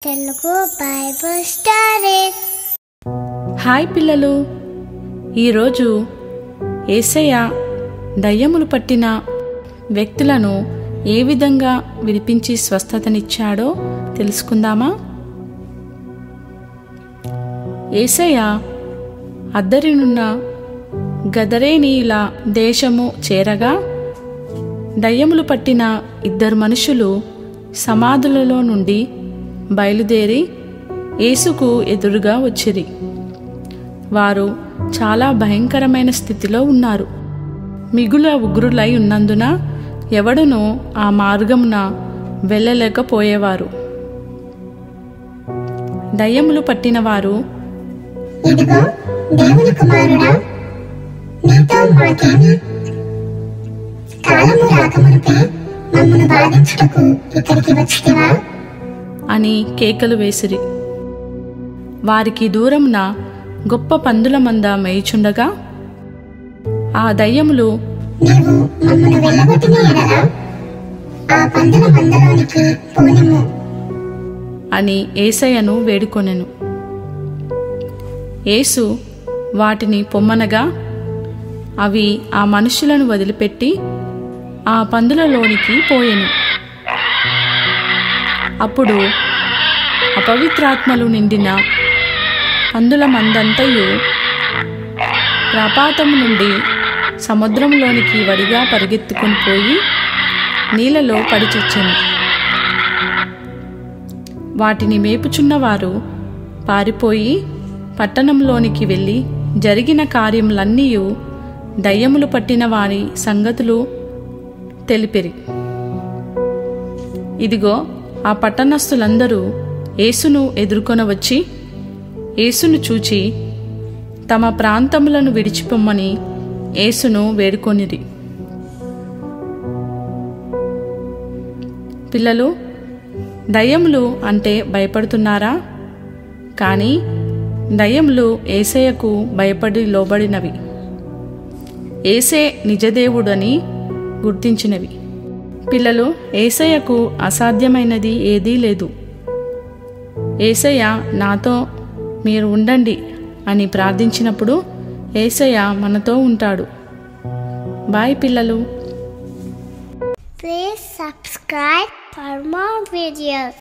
Telugu Bible studies. Hi పిల్లలు, ఈరోజు యేసయ్య దయ్యములు పట్టిన వ్యక్తులను ఏ విధంగా విడిపించి స్వస్థతనిచ్చాడో తెలుసుకుందామా? యేసయ్య అద్దరినున్న గదరేనీయుల దేశము చేరగా దయ్యములు పట్టిన 2 మనుషులు సమాధులలో నుండి బయలుదేరి యేసుకు ఎదురుగా వచ్చిరి. వారు చాలా భయంకరమైన స్థితిలో ఉన్నారు. మిగుల ఉగ్రులై ఉన్నందున ఎవడునూ ఆ మార్గమున వెళ్ళలేకపోయేవారు. దయ్యములు పట్టినవారు, ఇదిగో దేవుని కుమారుడా, నీతో మాకేమి? కాలము రాకమునుపే మమ్మను బాధించుటకు ఇక్కడికి వచ్చితివా అని కేకలు వేసిరి. వారికి దూరమున గొప్ప పందుల మంద మేయుచుండగా ఆ దయ్యములు, నీవు మమ్మను వెళ్ళగొట్టిన ఎడల ఆ పందుల మందలోనికి పోనిమ్ము అని యేసయ్యను వేడుకొనెను. యేసు వాటిని పొమ్మనగా అవి ఆ మనుషులను వదిలిపెట్టి ఆ పందులలోనికి పోయెను. అప్పుడు అపవిత్రాత్మలు నిండిన పందుల మందంతయు ప్రపాతము నుండి సముద్రంలోనికి వడిగా పరిగెత్తుకొని పోయి నీళ్ళలో పడిచచ్చెను. వాటిని మేపుచున్నవారు పారిపోయి పట్టణంలోనికి వెళ్ళి జరిగిన కార్యములన్నీ దయ్యములు పట్టిన వారి సంగతులు తెలిపిరి. ఇదిగో ఆ పట్టణస్థులందరూ యేసును ఎదుర్కొనవచ్చి యేసును చూచి తమ ప్రాంతములను విడిచిపోమ్మని యేసును వేడుకొనిరి. పిల్లలు, దయ్యములు అంటే భయపడుతున్నారా? కానీ దయ్యములు యేసయ్యకు భయపడి లోబడినవి, యేసే నిజదేవుడని గుర్తించినవి. పిల్లలు, యేసయ్యకు అసాధ్యమైనది ఏదీ లేదు. యేసయ్య నాతో మీరు ఉండండి అని ప్రార్థించినప్పుడు యేసయ్య మనతో ఉంటాడు. బాయ్ పిల్లలు. Please subscribe for more videos.